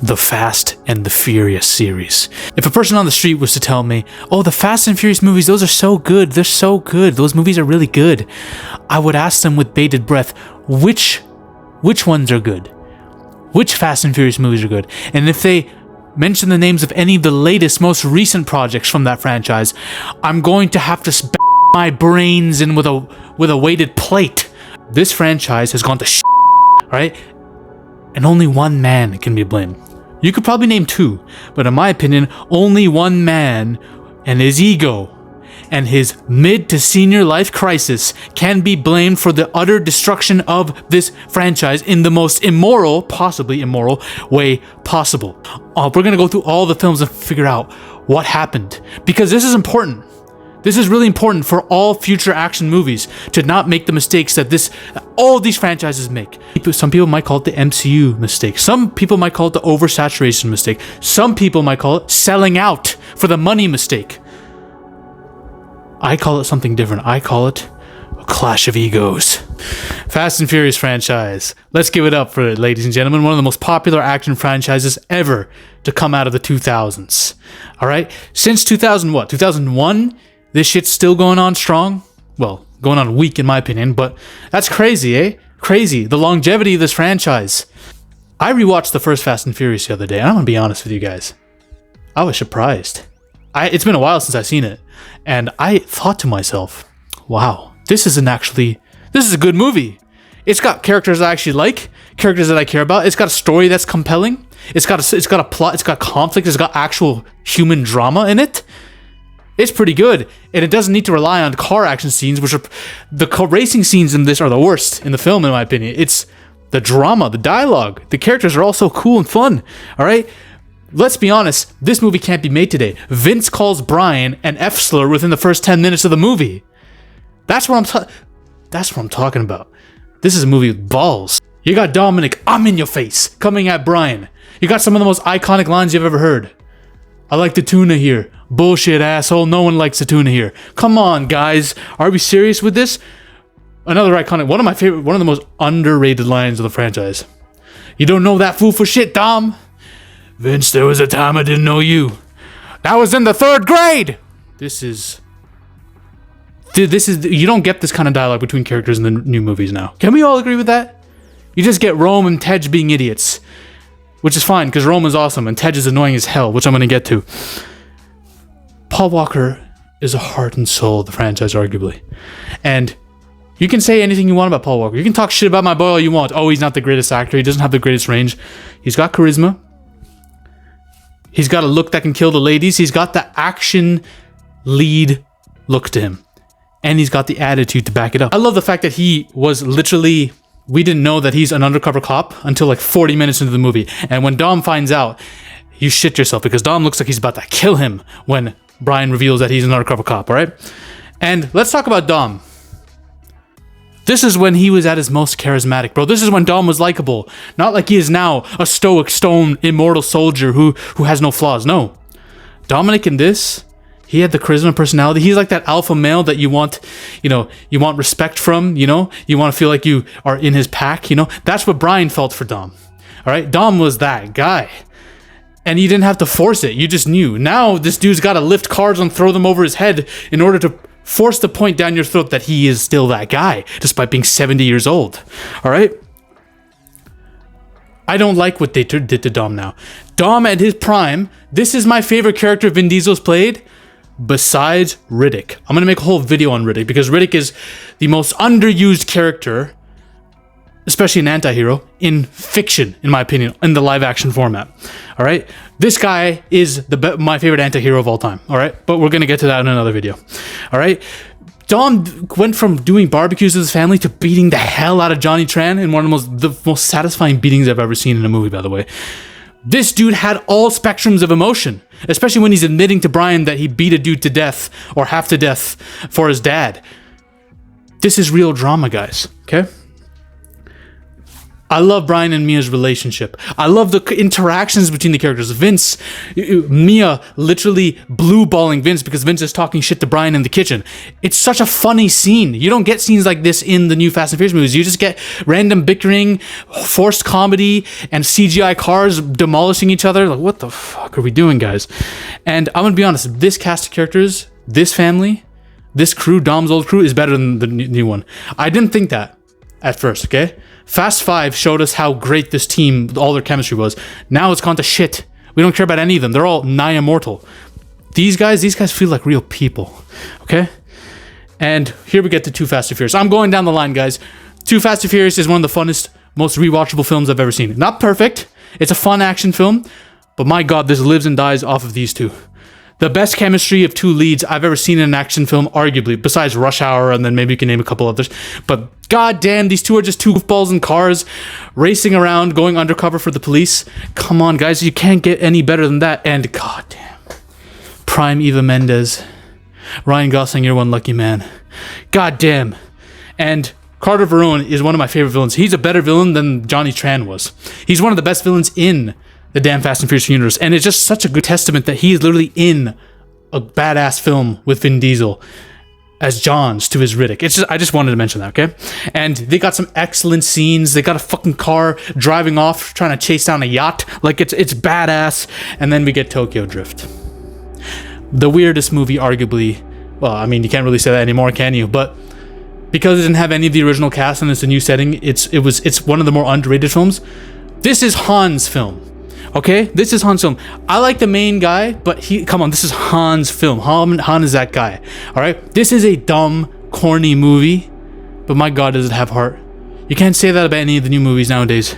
the Fast and the Furious series. If a person on the street was to tell me, oh, the Fast and Furious movies, those are so good, they're so good, those movies are really good, I would ask them with bated breath, which ones are good? Which Fast and Furious movies are good? And if they mention the names of any of the latest, most recent projects from that franchise, I'm going to have to spat my brains in with a weighted plate. This franchise has gone to shit, right? And only one man can be blamed. You could probably name two, but in my opinion, only one man and his ego and his mid to senior life crisis can be blamed for the utter destruction of this franchise in the most immoral, possibly immoral, way possible. We're gonna go through all the films and figure out what happened, because this is important. This is really important for all future action movies to not make the mistakes that all these franchises make. Some people might call it the MCU mistake. Some people might call it the oversaturation mistake. Some people might call it selling out for the money mistake. I call it something different. I call it a clash of egos. Fast and Furious franchise. Let's give it up for it, ladies and gentlemen. One of the most popular action franchises ever to come out of the 2000s. All right? Since 2001? This shit's still going on strong? Well, going on weak in my opinion, but that's crazy, eh? Crazy. The longevity of this franchise. I rewatched the first Fast and Furious the other day, and I'm gonna be honest with you guys. I was surprised. It's been a while since I've seen it, and I thought to myself, wow, this is a good movie. It's got characters I actually like, characters that I care about. It's got a story that's compelling. It's got a plot, it's got conflict, it's got actual human drama in it. It's pretty good, and it doesn't need to rely on car action scenes, which are the racing scenes in this are the worst in the film, in my opinion. It's the drama, the dialogue, the characters are all so cool and fun. All right, let's be honest. This movie can't be made today. Vince calls Brian an F slur within the first 10 minutes of the movie. That's what I'm talking about. This is a movie with balls. You got Dominic, I'm in your face, coming at Brian. You got some of the most iconic lines you've ever heard. I like the tuna here. Bullshit, asshole. No one likes the tuna here. Come on, guys. Are we serious with this? Another iconic, one of the most underrated lines of the franchise. You don't know that fool for shit, Dom. Vince, there was a time I didn't know you. That was in the 3rd grade. This is, you don't get this kind of dialogue between characters in the new movies now. Can we all agree with that? You just get Rome and Tej being idiots. Which is fine, because Rome is awesome, and Tej is annoying as hell, which I'm going to get to. Paul Walker is the heart and soul of the franchise, arguably. And you can say anything you want about Paul Walker. You can talk shit about my boy all you want. Oh, he's not the greatest actor. He doesn't have the greatest range. He's got charisma. He's got a look that can kill the ladies. He's got the action lead look to him. And he's got the attitude to back it up. I love the fact that he was literally... We didn't know that he's an undercover cop until like 40 minutes into the movie. And when Dom finds out, you shit yourself, because Dom looks like he's about to kill him when Brian reveals that he's an undercover cop, all right? And let's talk about Dom. This is when he was at his most charismatic, bro. This is when Dom was likable. Not like he is now, a stoic, stone, immortal soldier who has no flaws. No. Dominic in this... He had the charisma, personality. He's like that alpha male that you want respect from, you want to feel like you are in his pack, That's what Brian felt for Dom. All right. Dom was that guy. And you didn't have to force it. You just knew. Now this dude's got to lift cars and throw them over his head in order to force the point down your throat that he is still that guy, despite being 70 years old. All right. I don't like what they did to Dom now. Dom at his prime. This is my favorite character Vin Diesel's played. Besides Riddick. I'm going to make a whole video on Riddick, because Riddick is the most underused character, especially an anti-hero, in fiction, in my opinion, in the live-action format. All right? This guy is my favorite anti-hero of all time. All right? But we're going to get to that in another video. All right? Dom went from doing barbecues with his family to beating the hell out of Johnny Tran in one of the most satisfying beatings I've ever seen in a movie, by the way. This dude had all spectrums of emotion, especially when he's admitting to Brian that he beat a dude to death or half to death for his dad. This is real drama, guys, okay? I love Brian and Mia's relationship. I love the interactions between the characters. Vince, Mia literally blue balling Vince because Vince is talking shit to Brian in the kitchen. It's such a funny scene. You don't get scenes like this in the new Fast and Furious movies. You just get random bickering, forced comedy, and CGI cars demolishing each other. Like, what the fuck are we doing, guys? And I'm gonna be honest, this cast of characters, this family, this crew, Dom's old crew, is better than the new one. I didn't think that at first, okay? Fast 5 showed us how great this team, all their chemistry was. Now it's gone to shit. We don't care about any of them. They're all nigh immortal. These guys feel like real people, okay? And here we get to Too Fast and Furious. I'm going down the line, guys. Too Fast and Furious is one of the funnest, most rewatchable films I've ever seen. Not perfect. It's a fun action film, but my God, this lives and dies off of these two. The best chemistry of two leads I've ever seen in an action film, arguably, besides Rush Hour, and then maybe you can name a couple others. But goddamn, these two are just two goofballs in cars, racing around, going undercover for the police. Come on, guys, you can't get any better than that. And goddamn, prime Eva Mendes, Ryan Gosling, you're one lucky man. Goddamn, and Carter Verone is one of my favorite villains. He's a better villain than Johnny Tran was. He's one of the best villains in the damn Fast and Furious universe, and it's just such a good testament that he is literally in a badass film with Vin Diesel as Johns to his Riddick. It's just, I just wanted to mention that, okay? And they got some excellent scenes. They got a fucking car driving off, trying to chase down a yacht. Like, it's badass. And then we get Tokyo Drift. The weirdest movie, arguably. Well, I mean, you can't really say that anymore, can you? But because it didn't have any of the original cast and it's a new setting, it's one of the more underrated films. This is Han's film. Okay, this is Han's film. I like the main guy, but come on, this is Han's film. Han is that guy. All right, this is a dumb, corny movie, but my God, does it have heart? You can't say that about any of the new movies nowadays.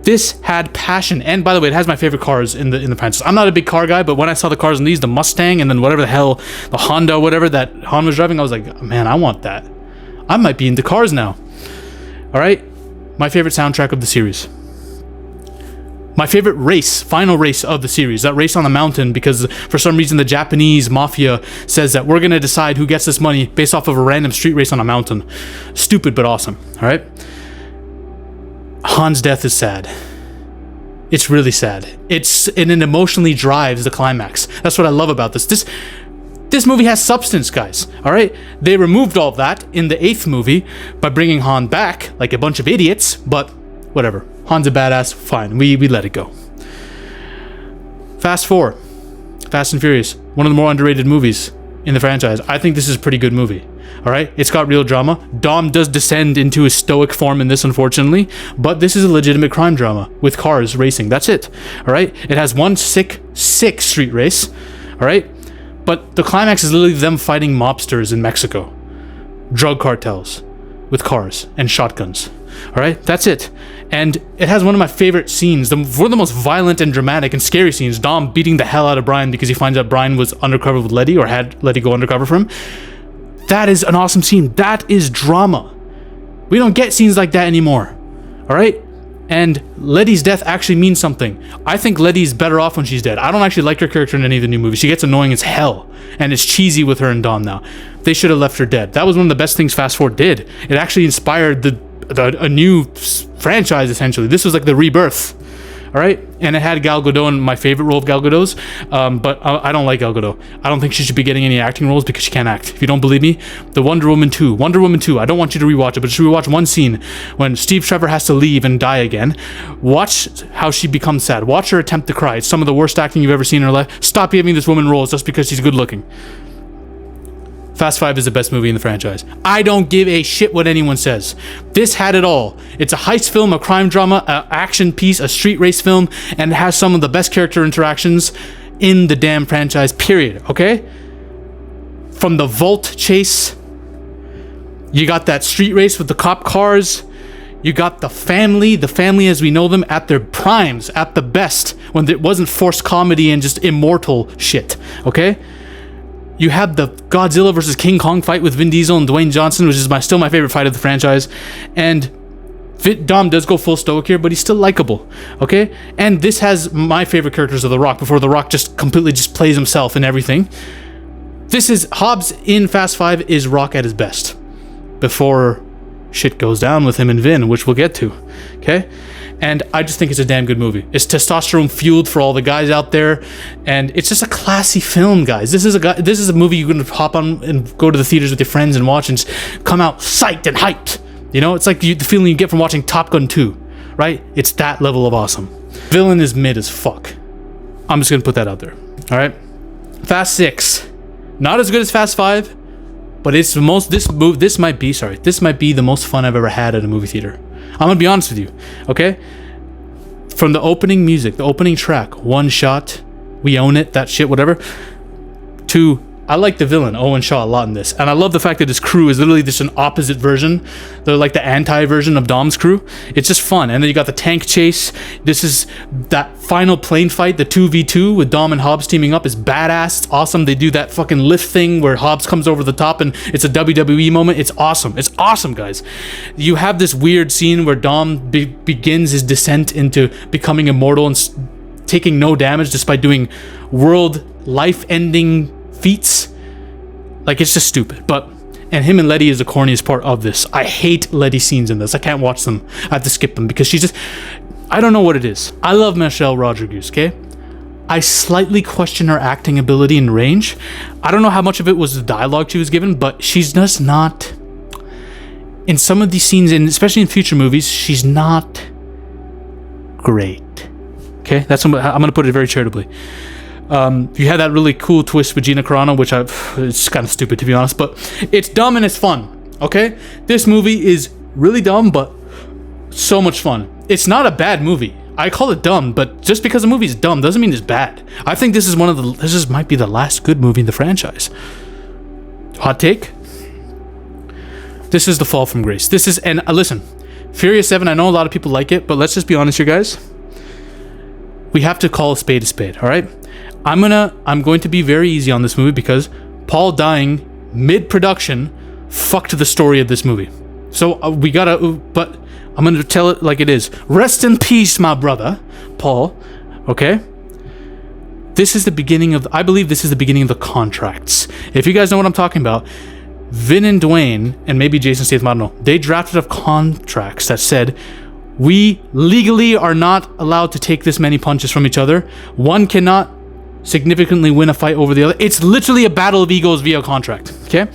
This had passion, and by the way, it has my favorite cars in the franchise. I'm not a big car guy, but when I saw the cars in these, the Mustang, and then whatever the hell, the Honda, whatever that Han was driving, I was like, man, I want that. I might be into cars now. All right, my favorite soundtrack of the series. My favorite race, final race of the series, that race on the mountain, because for some reason the Japanese mafia says that we're going to decide who gets this money based off of a random street race on a mountain. Stupid, but awesome, all right? Han's death is sad. It's really sad. And it emotionally drives the climax. That's what I love about this. This movie has substance, guys, all right? They removed all of that in the 8th movie by bringing Han back like a bunch of idiots, but whatever. Han's a badass, fine, we let it go. Fast 4, Fast and Furious, one of the more underrated movies in the franchise. I think this is a pretty good movie, all right? It's got real drama. Dom does descend into his stoic form in this, unfortunately, but this is a legitimate crime drama with cars racing. That's it, all right? It has one sick street race, all right? But the climax is literally them fighting mobsters in Mexico, drug cartels with cars and shotguns. All right, that's it. And it has one of my favorite scenes, one of the most violent and dramatic and scary scenes. Dom beating the hell out of Brian because he finds out Brian was undercover with Letty, or had Letty go undercover for him. That is an awesome scene. That is drama. We don't get scenes like that anymore. All right? And Letty's death actually means something. I think Letty's better off when she's dead. I don't actually like her character in any of the new movies. She gets annoying as hell. And it's cheesy with her and Dom now. They should have left her dead. That was one of the best things Fast 4 did. It actually inspired a new franchise, essentially. This was like the rebirth. All right, and it had Gal Gadot in my favorite role of Gal Gadot's, but I don't like Gal Gadot. I don't think she should be getting any acting roles because she can't act. If you don't believe me, the Wonder Woman 2, I don't want you to rewatch it, but just rewatch one scene when Steve Trevor has to leave and die again. Watch how she becomes sad. Watch her attempt to cry. It's some of the worst acting you've ever seen in her life. Stop giving this woman roles just because she's good looking. Fast 5 is the best movie in the franchise. I don't give a shit what anyone says. This had it all. It's a heist film, a crime drama, an action piece, a street race film, and it has some of the best character interactions in the damn franchise, period, okay? From the vault chase, you got that street race with the cop cars, you got the family as we know them at their primes, at the best, when it wasn't forced comedy and just immortal shit, okay? You have the Godzilla versus King Kong fight with Vin Diesel and Dwayne Johnson, which is still my favorite fight of the franchise. And Dom does go full stoic here, but he's still likable, okay? And this has my favorite characters of The Rock, before The Rock just completely just plays himself in everything. This is Hobbs in Fast 5 is Rock at his best, before shit goes down with him and Vin, which we'll get to, okay? And I just think it's a damn good movie. It's testosterone fueled for all the guys out there, and it's just a classy film, guys. This is a movie you're gonna hop on and go to the theaters with your friends and watch and just come out psyched and hyped. You know, it's like the feeling you get from watching Top Gun 2, right? It's that level of awesome. Villain is mid as fuck. I'm just gonna put that out there. All right. Fast 6, not as good as Fast 5, but it's the most. This might be the most fun I've ever had at a movie theater. I'm gonna be honest with you, okay? From the opening music, the opening track, One Shot, We Own It, that shit, whatever, to I like the villain, Owen Shaw, a lot in this. And I love the fact that his crew is literally just an opposite version. They're like the anti-version of Dom's crew. It's just fun. And then you got the tank chase. This is that final plane fight, the 2v2 with Dom and Hobbs teaming up is badass. It's awesome. They do that fucking lift thing where Hobbs comes over the top and it's a WWE moment. It's awesome. It's awesome, guys. You have this weird scene where Dom begins his descent into becoming immortal and taking no damage despite doing world life-ending feats. Like, it's just stupid. And him and Letty is the corniest part of this. I hate Letty scenes in this. I can't watch them. I have to skip them because she's just, I don't know what it is. I love Michelle Rodriguez, okay? I slightly question her acting ability and range. I don't know how much of it was the dialogue she was given, but she's just not, in some of these scenes, and especially in future movies, she's not great. Okay? I'm gonna put it very charitably. You had that really cool twist with Gina Carano, which it's kind of stupid to be honest, but it's dumb and it's fun, okay? This movie is really dumb, but so much fun. It's not a bad movie. I call it dumb, but just because a movie is dumb doesn't mean it's bad. I think this might be the last good movie in the franchise. Hot take? This is The Fall from Grace. Listen, Furious 7, I know a lot of people like it, but let's just be honest here, guys. We have to call a spade, all right? I'm going to be very easy on this movie because Paul dying mid-production fucked the story of this movie. So but I'm gonna tell it like it is. Rest in peace, my brother, Paul. Okay? I believe this is the beginning of the contracts. If you guys know what I'm talking about, Vin and Dwayne, and maybe Jason Statham, I don't know, they drafted up contracts that said, we legally are not allowed to take this many punches from each other. One cannot significantly win a fight over the other. It's literally a battle of egos via contract, okay?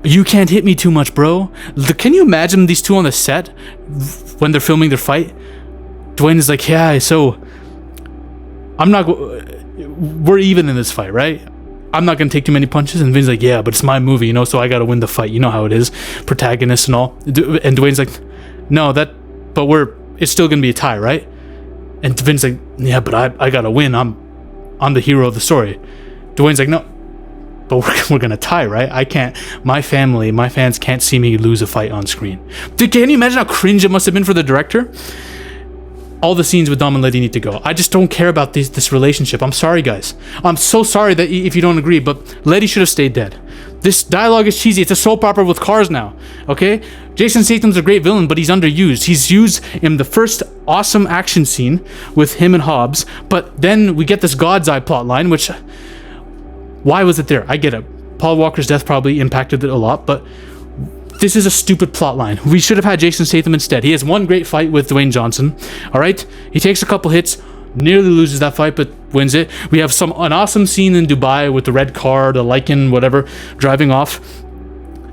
You can't hit me too much, bro. Can you imagine these two on the set when they're filming their fight? Dwayne is like, yeah, so we're even in this fight, right? I'm not gonna take too many punches. And Vin's like, yeah, but it's my movie, so I gotta win the fight. You know how it is, protagonist and all. And Dwayne's like, no, it's still gonna be a tie, right? And Vin's like, yeah, but I gotta win. I'm the hero of the story. Dwayne's like, no, but we're gonna tie, right? I can't. My fans can't see me lose a fight on screen. Dude, can you imagine how cringe it must have been for the director? All the scenes with Dom and Letty need to go. I just don't care about this relationship. I'm sorry, guys. I'm so sorry that if you don't agree, but Letty should have stayed dead. This dialogue is cheesy. It's a soap opera with cars now, okay? Jason Statham's a great villain, but he's underused. He's used in the first awesome action scene with him and Hobbs, but then we get this God's Eye plot line, which, why was it there? I get it. Paul Walker's death probably impacted it a lot, but this is a stupid plot line. We should have had Jason Statham instead. He has one great fight with Dwayne Johnson, all right? He takes a couple hits, nearly loses that fight, but wins it. We have an awesome scene in Dubai with the red car, the Lycan, whatever, driving off.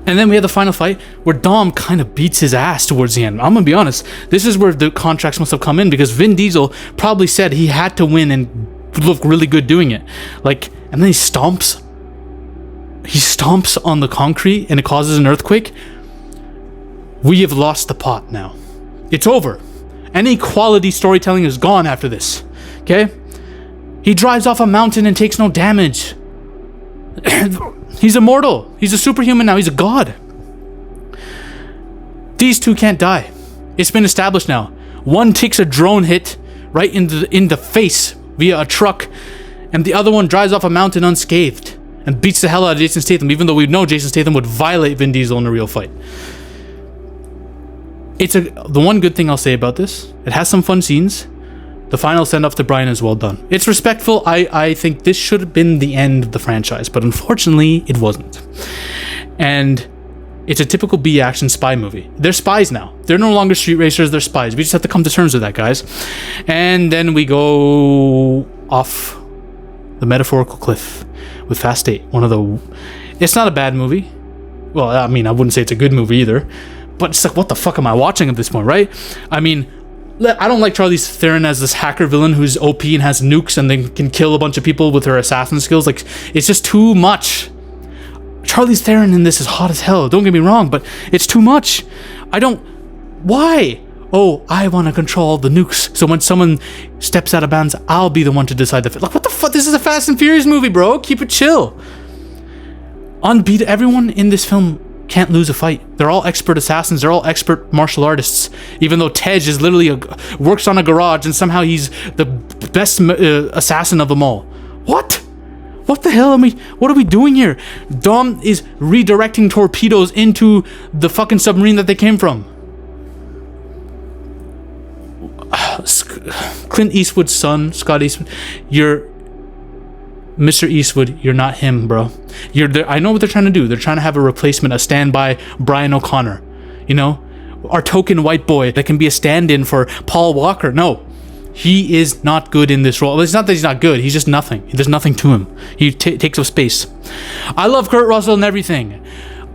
And then we have the final fight where Dom kind of beats his ass towards the end. I'm gonna be honest, this is where the contracts must have come in because Vin Diesel probably said he had to win and look really good doing it. And then he stomps on the concrete and it causes an earthquake. We have lost the pot now. It's over. Any quality storytelling is gone after this. Okay? He drives off a mountain and takes no damage. He's immortal. He's a superhuman now. He's a god. These two can't die. It's been established now. One takes a drone hit right in the face via a truck, and the other one drives off a mountain unscathed and beats the hell out of Jason Statham, even though we know Jason Statham would violate Vin Diesel in a real fight. The one good thing I'll say about this, it has some fun scenes. The final send-off to Brian is well done. It's respectful. I think this should have been the end of the franchise, but unfortunately, it wasn't. And It's a typical B action spy movie. They're spies now. They're no longer street racers, they're spies. We just have to come to terms with that, guys. And then we go off the metaphorical cliff with Fast 8. It's not a bad movie. Well, I mean, I wouldn't say it's a good movie either. But it's like, what the fuck am I watching at this point, right? I mean, I don't like Charlize Theron as this hacker villain who's OP and has nukes and then can kill a bunch of people with her assassin skills. Like, it's just too much. Charlize Theron in this is hot as hell, don't get me wrong, but it's too much. Why? Oh, I want to control the nukes, so when someone steps out of bounds, I'll be the one to decide like, what the fuck? This is a Fast and Furious movie, bro. Keep it chill. Everyone in this film can't lose a fight. They're all expert assassins. They're all expert martial artists. Even though Tej is literally works on a garage and somehow he's the best assassin of them all. What? What the hell what are we doing here? Dom is redirecting torpedoes into the fucking submarine that they came from. Clint Eastwood's son, Scott Eastwood, you're Mr. Eastwood, you're not him, bro. I know what they're trying to do. They're trying to have a replacement, a standby Brian O'Connor. You know? Our token white boy that can be a stand-in for Paul Walker. No. He is not good in this role. It's not that he's not good. He's just nothing. There's nothing to him. He takes up space. I love Kurt Russell and everything.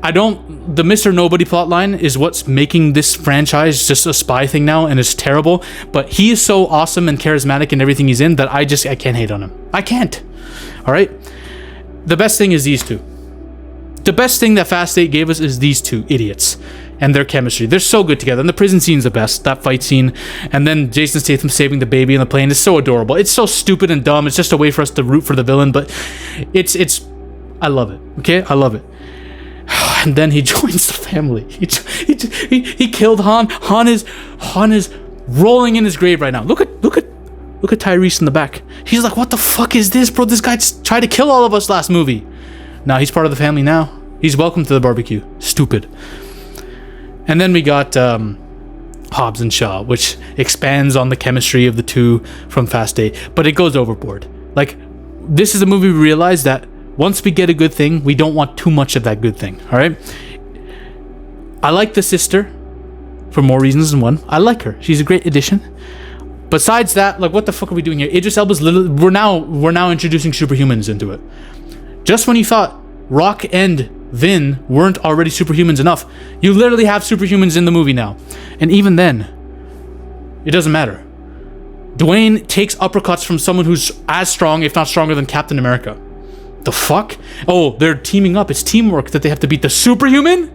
The Mr. Nobody plotline is what's making this franchise just a spy thing now, and it's terrible. But he is so awesome and charismatic in everything he's in that I can't hate on him. I can't. All right? The best thing is these two. The best thing that Fast 8 gave us is these two idiots and their chemistry. They're so good together. And the prison scene's the best. That fight scene. And then Jason Statham saving the baby on the plane is so adorable. It's so stupid and dumb. It's just a way for us to root for the villain. But I love it. Okay? I love it. And then he joins the family. He killed Han. Han is rolling in his grave right now. Look at Tyrese in the back. He's like, what the fuck is this, bro? This guy tried to kill all of us last movie. Now he's part of the family now. He's welcome to the barbecue. Stupid. And then we got Hobbs and Shaw, which expands on the chemistry of the two from Fast 8, but it goes overboard. Like, this is a movie we realize that once we get a good thing, we don't want too much of that good thing, all right? I like the sister for more reasons than one. I like her. She's a great addition. Besides that, like, what the fuck are we doing here? Idris Elba's literally... We're now introducing superhumans into it. Just when you thought Rock and Vin weren't already superhumans enough, you literally have superhumans in the movie now. And even then, it doesn't matter. Dwayne takes uppercuts from someone who's as strong, if not stronger, than Captain America. The fuck? Oh, they're teaming up. It's teamwork that they have to beat the superhuman?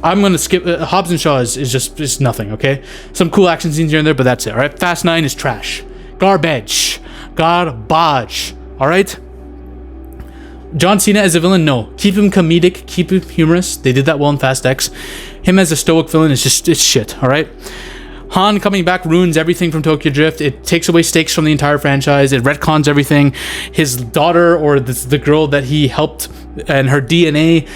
I'm gonna skip. Hobbs and Shaw is just nothing, okay? Some cool action scenes here and there, but that's it, alright? Fast 9 is trash. Garbage. Alright? John Cena as a villain, no. Keep him comedic, keep him humorous. They did that well in Fast X. Him as a stoic villain is it's shit, alright? Han coming back ruins everything from Tokyo Drift. It takes away stakes from the entire franchise. It retcons everything. His daughter, or the girl that he helped, and her DNA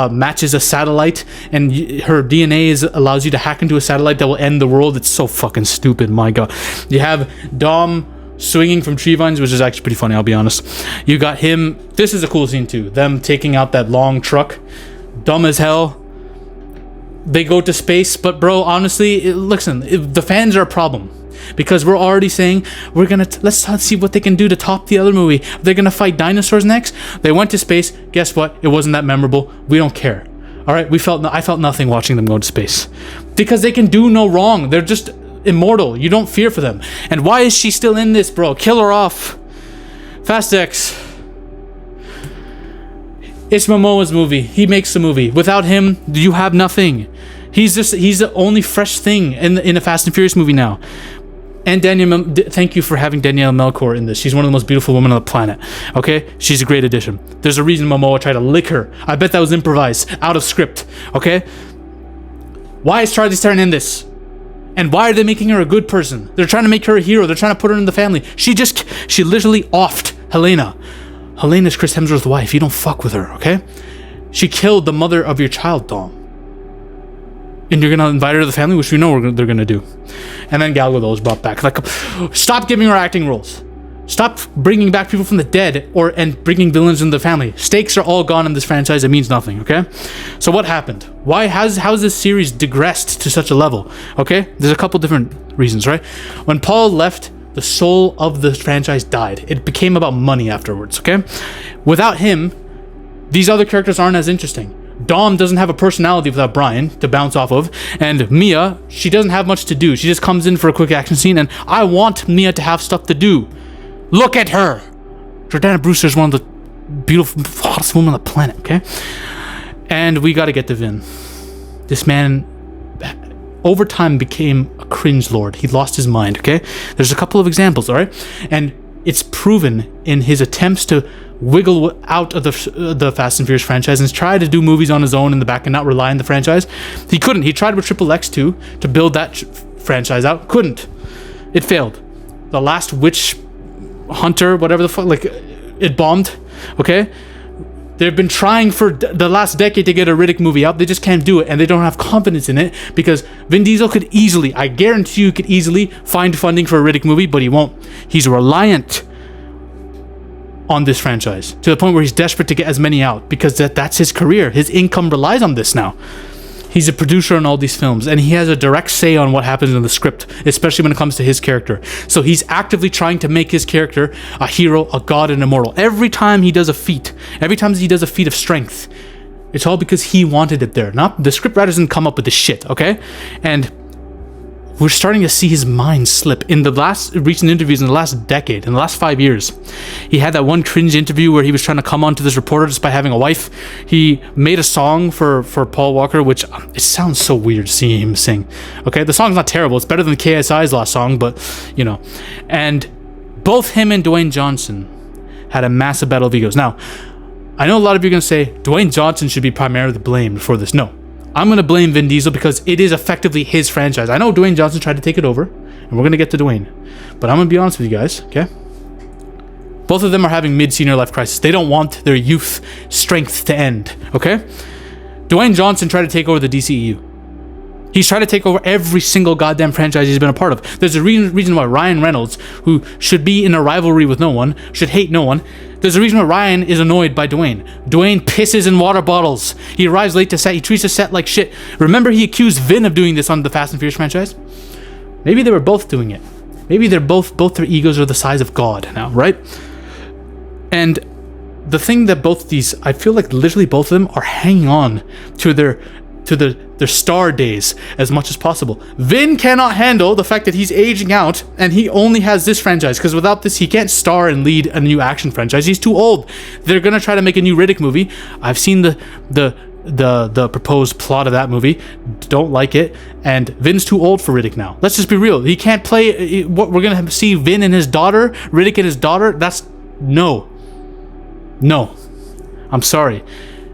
matches a satellite, and her DNA allows you to hack into a satellite that will end the world. It's so fucking stupid, my god. You have Dom swinging from tree vines, which is actually pretty funny, I'll be honest. You got him. This is a cool scene too. Them taking out that long truck. Dumb as hell. They go to space, but bro, honestly, listen, the fans are a problem. Because we're already saying, let's see what they can do to top the other movie. They're gonna fight dinosaurs next. They went to space. Guess what? It wasn't that memorable. We don't care. All right, I felt nothing watching them go to space. Because they can do no wrong. They're just immortal. You don't fear for them. And why is she still in this, bro? Kill her off. Fast X. It's Momoa's movie. He makes the movie. Without him, you have nothing. He's the only fresh thing in a Fast and Furious movie now. And thank you for having Danielle Melchior in this. She's one of the most beautiful women on the planet. Okay? She's a great addition. There's a reason Momoa tried to lick her. I bet that was improvised, out of script. Okay? Why is Charlize Theron in this? And why are they making her a good person? They're trying to make her a hero. They're trying to put her in the family. She literally offed Helena. Helena's Chris Hemsworth's wife. You don't fuck with her, okay? She killed the mother of your child, Dom. And you're gonna invite her to the family, which we know they're gonna do. And then Gal Gadot was brought back. Like, stop giving her acting roles. Stop bringing back people from the dead and bringing villains in the family. Stakes are all gone in this franchise. It means nothing, okay? So what happened? How's this series digressed to such a level? Okay? There's a couple different reasons, right? When Paul left, the soul of the franchise died. It became about money afterwards, okay? Without him, these other characters aren't as interesting. Dom doesn't have a personality without Brian to bounce off of, and Mia, she doesn't have much to do. She just comes in for a quick action scene, and I want Mia to have stuff to do. Look at her! Jordana Brewster is one of the beautiful, hottest women on the planet, okay? And we gotta get to Vin. This man, over time, became a cringe lord. He lost his mind, okay? There's a couple of examples, alright? And it's proven in his attempts to wiggle out of the Fast and Furious franchise and try to do movies on his own in the back and not rely on the franchise. He couldn't. He tried with Triple X 2 to build that franchise out. Couldn't. It failed. The Last Witch Hunter, whatever the fuck, like, it bombed, okay? They've been trying for the last decade to get a Riddick movie out. They just can't do it, and they don't have confidence in it because Vin Diesel could easily, I guarantee you, could easily find funding for a Riddick movie, but he won't. He's reliant on this franchise to the point where he's desperate to get as many out because that's his career. His income relies on this now. He's a producer on all these films, and he has a direct say on what happens in the script, especially when it comes to his character. So he's actively trying to make his character a hero, a god, and immortal. Every time he does a feat of strength, it's all because he wanted it there. Not the script writers didn't come up with this shit, okay? And we're starting to see his mind slip. In the last recent interviews in the last decade, in the last 5 years, he had that one cringe interview where he was trying to come on to this reporter despite having a wife. He made a song for Paul Walker, which it sounds so weird seeing him sing. Okay, the song's not terrible. It's better than KSI's last song, but, you know. And both him and Dwayne Johnson had a massive battle of egos. Now, I know a lot of you are going to say, Dwayne Johnson should be primarily blamed for this. No. I'm going to blame Vin Diesel because it is effectively his franchise. I know Dwayne Johnson tried to take it over, and we're going to get to Dwayne. But I'm going to be honest with you guys, okay? Both of them are having mid-senior life crisis. They don't want their youth strength to end, okay? Dwayne Johnson tried to take over the DCEU. He's tried to take over every single goddamn franchise he's been a part of. There's a reason why Ryan Reynolds, who should be in a rivalry with no one, should hate no one. There's a reason why Ryan is annoyed by Dwayne. Dwayne pisses in water bottles. He arrives late to set. He treats the set like shit. Remember, he accused Vin of doing this on the Fast and Furious franchise? Maybe they were both doing it. Maybe they're both their egos are the size of God now, right? And the thing that both these, I feel like literally both of them are hanging on to their star days as much as possible. Vin cannot handle the fact that he's aging out and he only has this franchise, because without this he can't star and lead a new action franchise. He's too old. They're gonna try to make a new Riddick movie. I've seen the proposed plot of that movie. Don't like it. And Vin's too old for Riddick now. Let's just be real. He can't play what we're gonna see Vin and his daughter, Riddick and his daughter. That's no. I'm sorry.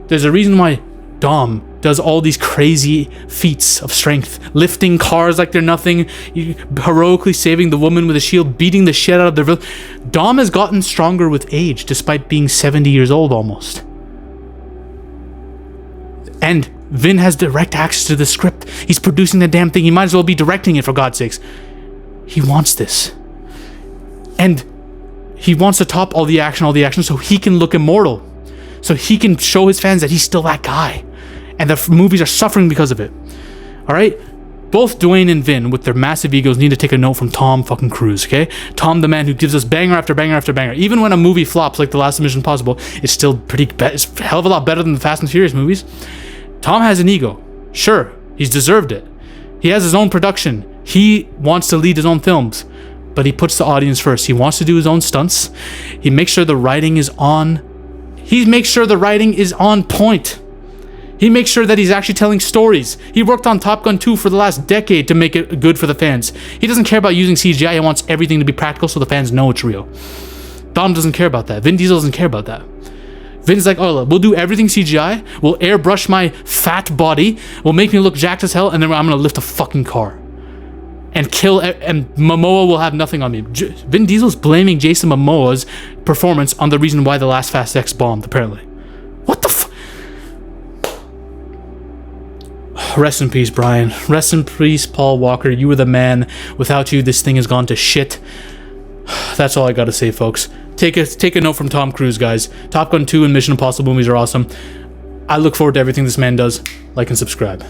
There's a reason why Dom does all these crazy feats of strength, lifting cars like they're nothing, heroically saving the woman with a shield, beating the shit out of their villain. Dom has gotten stronger with age, despite being 70 years old almost. And Vin has direct access to the script. He's producing the damn thing. He might as well be directing it, for God's sakes. He wants this. And he wants to top all the action, so he can look immortal. So he can show his fans that he's still that guy. And the movies are suffering because of it. Alright? Both Dwayne and Vin, with their massive egos, need to take a note from Tom fucking Cruise, okay? Tom, the man who gives us banger after banger after banger. Even when a movie flops, like the last Mission Impossible, it's still it's a hell of a lot better than the Fast and Furious movies. Tom has an ego. Sure, he's deserved it. He has his own production. He wants to lead his own films. But he puts the audience first. He wants to do his own stunts. He makes sure the writing is on. He makes sure the writing is on point. He makes sure that he's actually telling stories. He worked on Top Gun 2 for the last decade to make it good for the fans. He doesn't care about using CGI. He wants everything to be practical so the fans know it's real. Dom doesn't care about that. Vin Diesel doesn't care about that. Vin's like, oh, we'll do everything CGI. We'll airbrush my fat body. We'll make me look jacked as hell. And then I'm going to lift a fucking car. And kill, and Momoa will have nothing on me. Vin Diesel's blaming Jason Momoa's performance on the reason why the last Fast X bombed, apparently. What the Rest in peace, Brian. Rest in peace, Paul Walker. You were the man. Without you, this thing has gone to shit. That's all I gotta say, folks. Take a note from Tom Cruise, guys. Top Gun 2 and Mission Impossible movies are awesome. I look forward to everything this man does. Like and subscribe.